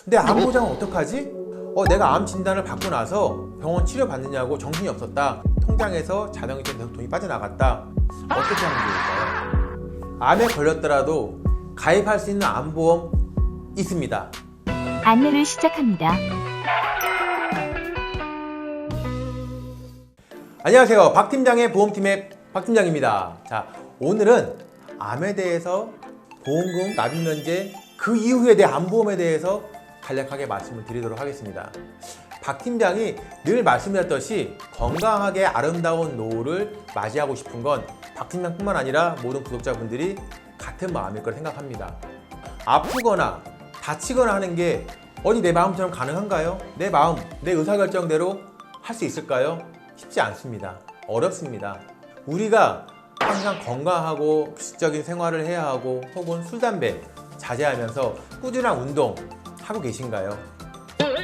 근데 암 보장은 어떡하지? 내가 암 진단을 받고 나서 병원 치료 받느냐고 정신이 없었다. 통장에서 자동이체로 돈이 빠져나갔다. 어떻게 하면 좋을까요? 암에 걸렸더라도 가입할 수 있는 암보험 있습니다. 안내를 시작합니다. 안녕하세요. 박팀장의 보험팀의 박팀장입니다. 자, 오늘은 암에 대해서 보험금 납입 면제 그 이후에 대한 암보험에 대해서 간략하게 말씀을 드리도록 하겠습니다. 박팀장이 늘 말씀드렸듯이 건강하게 아름다운 노후를 맞이하고 싶은 건 박팀장뿐만 아니라 모든 구독자분들이 같은 마음일 거라 생각합니다. 아프거나 다치거나 하는 게 어디 내 마음처럼 가능한가요? 내 마음, 내 의사결정대로 할 수 있을까요? 쉽지 않습니다. 어렵습니다. 우리가 항상 건강하고 규칙적인 생활을 해야 하고 혹은 술, 담배 자제하면서 꾸준한 운동 하고 계신가요?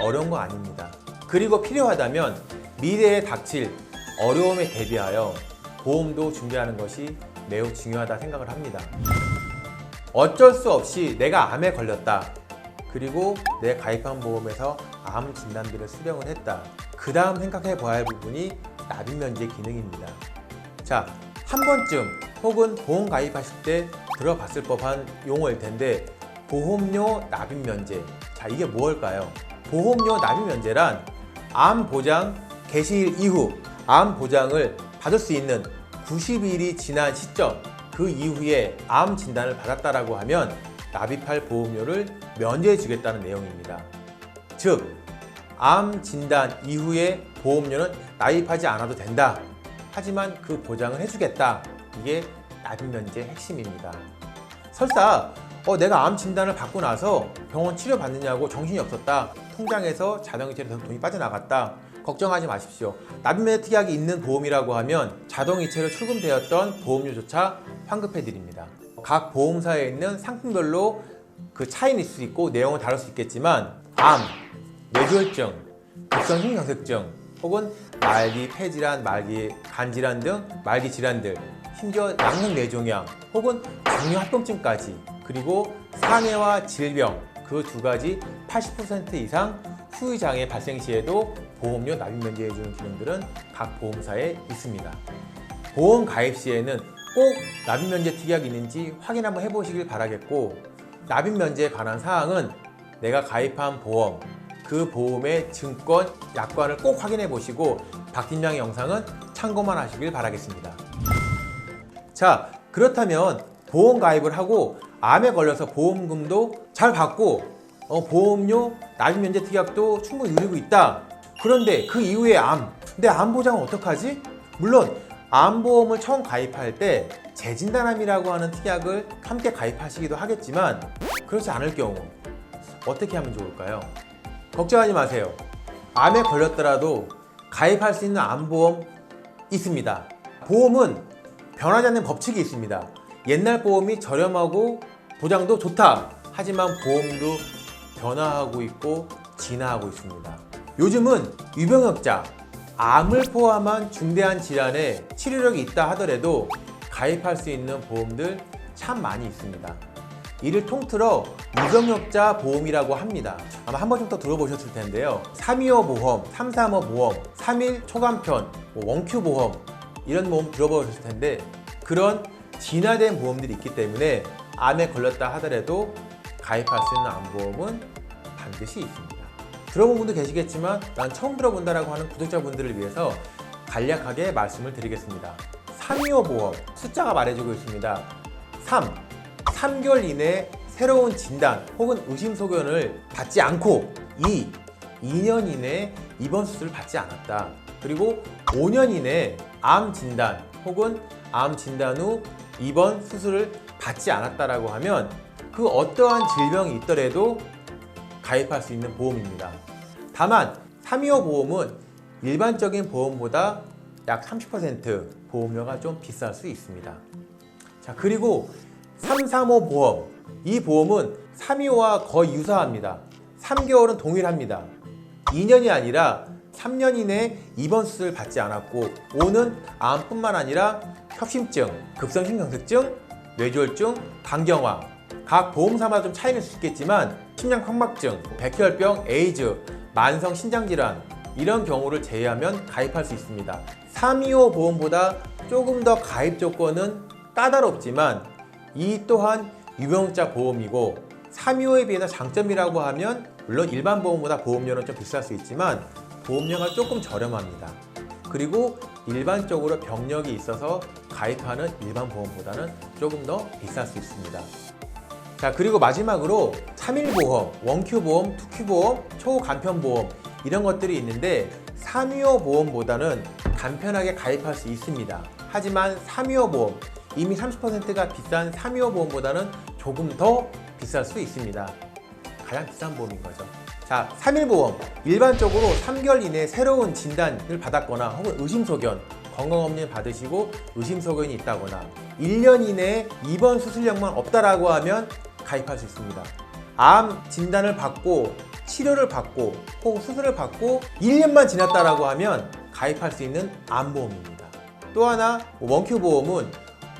어려운 거 아닙니다. 그리고 필요하다면 미래에 닥칠 어려움에 대비하여 보험도 준비하는 것이 매우 중요하다 생각을 합니다. 어쩔 수 없이 내가 암에 걸렸다. 그리고 내 가입한 보험에서 암 진단비를 수령을 했다. 그 다음 생각해 봐야 할 부분이 납입 면제 기능입니다. 자, 한 번쯤 혹은 보험 가입하실 때 들어봤을 법한 용어일 텐데 보험료 납입 면제. 자, 이게 뭘까요? 보험료 납입 면제란 암 보장 개시일 이후 암 보장을 받을 수 있는 90일이 지난 시점 그 이후에 암 진단을 받았다라고 하면 납입할 보험료를 면제해 주겠다는 내용입니다. 즉, 암 진단 이후에 보험료는 납입하지 않아도 된다. 하지만 그 보장을 해주겠다. 이게 납입 면제의 핵심입니다. 설사 내가 암 진단을 받고 나서 병원 치료 받느냐고 정신이 없었다. 통장에서 자동이체로 돈이 빠져나갔다. 걱정하지 마십시오. 납입 면제 특약이 있는 보험이라고 하면 자동이체로 출금되었던 보험료조차 환급해 드립니다. 각 보험사에 있는 상품별로 그 차이는 있을 수 있고 내용은 다를 수 있겠지만 암, 뇌졸중, 급성심경색증 혹은 말기 폐질환, 말기 간질환 등 말기 질환들, 심지어 양성뇌종양 혹은 당뇨합병증까지 그리고 상해와 질병 그 두 가지 80% 이상 후유장애 발생 시에도 보험료 납입 면제해주는 기능들은 각 보험사에 있습니다. 보험 가입 시에는 꼭 납입 면제 특약이 있는지 확인 한번 해보시길 바라겠고 납입 면제에 관한 사항은 내가 가입한 보험 그 보험의 증권, 약관을 꼭 확인해 보시고 박 팀장의 영상은 참고만 하시길 바라겠습니다. 자, 그렇다면 보험 가입을 하고 암에 걸려서 보험금도 잘 받고 보험료 납입 면제 특약도 충분히 누리고 있다. 그런데 그 이후에 근데 암 보장은 어떡하지? 물론 암보험을 처음 가입할 때 재진단암이라고 하는 특약을 함께 가입하시기도 하겠지만 그렇지 않을 경우 어떻게 하면 좋을까요? 걱정하지 마세요. 암에 걸렸더라도 가입할 수 있는 암보험 있습니다. 보험은 변하지 않는 법칙이 있습니다. 옛날 보험이 저렴하고 보장도 좋다. 하지만 보험도 변화하고 있고 진화하고 있습니다. 요즘은 유병역자, 암을 포함한 중대한 질환에 치료력이 있다 하더라도 가입할 수 있는 보험들 참 많이 있습니다. 이를 통틀어 유병역자 보험이라고 합니다. 아마 한 번쯤 더 들어보셨을 텐데요. 325 보험, 335 보험, 3일 초간편, 원큐 보험 이런 보험 들어보셨을 텐데 그런 진화된 보험들이 있기 때문에 암에 걸렸다 하더라도 가입할 수 있는 암보험은 반드시 있습니다. 들어본 분도 계시겠지만 난 처음 들어본다라고 하는 구독자분들을 위해서 간략하게 말씀을 드리겠습니다. 325 보험 숫자가 말해주고 있습니다. 3개월 이내에 새로운 진단 혹은 의심소견을 받지 않고 2년 이내에 입원 수술을 받지 않았다. 그리고 5년 이내에 암 진단 혹은 암 진단 후 입원 수술을 받지 않았다라고 하면 그 어떠한 질병이 있더라도 가입할 수 있는 보험입니다. 다만 325 보험은 일반적인 보험보다 약 30% 보험료가 좀 비쌀 수 있습니다. 자, 그리고 335 보험, 이 보험은 325와 거의 유사합니다. 3개월은 동일합니다. 2년이 아니라 3년 이내에 입원 수술을 받지 않았고 5는 암뿐만 아니라 협심증, 급성심경색증, 뇌졸중, 간경화 각 보험사마다 좀 차이는 있겠지만 심장황막증, 백혈병, 에이즈, 만성 신장질환 이런 경우를 제외하면 가입할 수 있습니다. 325 보험보다 조금 더 가입 조건은 까다롭지만 이 또한 유병자 보험이고 325에 비해서 장점이라고 하면 물론 일반 보험보다 보험료는 좀 비쌀 수 있지만 보험료가 조금 저렴합니다. 그리고 일반적으로 병력이 있어서 가입하는 일반 보험보다는 조금 더 비쌀 수 있습니다. 자, 그리고 마지막으로 3일보험, 원큐보험, 투큐보험, 초간편보험 이런 것들이 있는데 325 보험보다는 간편하게 가입할 수 있습니다. 하지만 325 보험, 이미 30%가 비싼 325 보험보다는 조금 더 비쌀 수 있습니다. 가장 비싼 보험인 거죠. 자, 3일보험, 일반적으로 3개월 이내에 새로운 진단을 받았거나 혹은 의심소견, 건강검진 받으시고 의심소견이 있다거나 1년 이내에 입원 수술력만 없다라고 하면 가입할 수 있습니다. 암 진단을 받고 치료를 받고 혹은 수술을 받고 1년만 지났다라고 하면 가입할 수 있는 암보험입니다. 또 하나 원큐보험은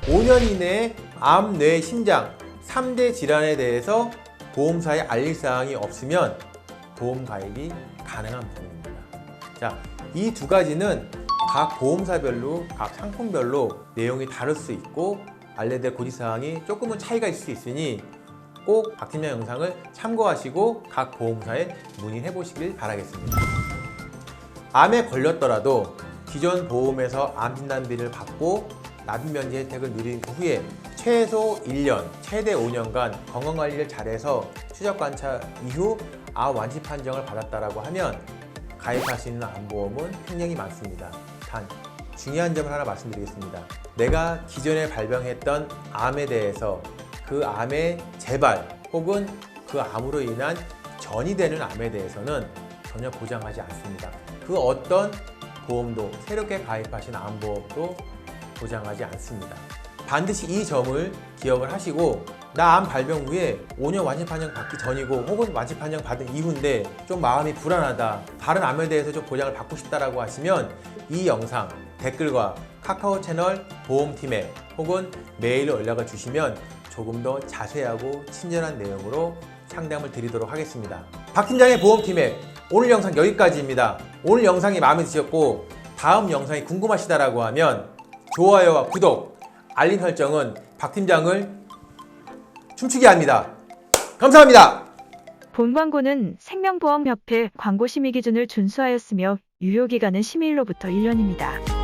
5년 이내에 암, 뇌, 심장 3대 질환에 대해서 보험사에 알릴 사항이 없으면 보험 가입이 가능한 보험입니다. 자, 이 두 가지는 각 보험사별로, 각 상품별로 내용이 다를 수 있고 알려야 될 고지사항이 조금은 차이가 있을 수 있으니 꼭 박팀장 영상을 참고하시고 각 보험사에 문의해 보시길 바라겠습니다. 암에 걸렸더라도 기존 보험에서 암 진단비를 받고 납입면제 혜택을 누린 후에 최소 1년, 최대 5년간 건강관리를 잘해서 추적관찰 이후 암 완치 판정을 받았다라고 하면 가입할 수 있는 암보험은 굉장히 많습니다. 단 중요한 점을 하나 말씀드리겠습니다. 내가 기존에 발병했던 암에 대해서 그 암의 재발 혹은 그 암으로 인한 전이 되는 암에 대해서는 전혀 보장하지 않습니다. 그 어떤 보험도 새롭게 가입하신 암보험도 보장하지 않습니다. 반드시 이 점을 기억을 하시고 나 암 발병 후에 5년 완치 판정 받기 전이고 혹은 완치 판정 받은 이후인데 좀 마음이 불안하다, 다른 암에 대해서 좀 보장을 받고 싶다라고 하시면 이 영상 댓글과 카카오 채널 보험팀에 혹은 메일로 연락을 주시면 조금 더 자세하고 친절한 내용으로 상담을 드리도록 하겠습니다. 박팀장의 보험팀에 오늘 영상 여기까지입니다. 오늘 영상이 마음에 드셨고 다음 영상이 궁금하시다라고 하면 좋아요와 구독, 알림 설정은 박팀장을 춤추게 합니다. 감사합니다. 본 광고는 생명보험협회 광고심의 기준을 준수하였으며 유효기간은 심의일로부터 1년입니다.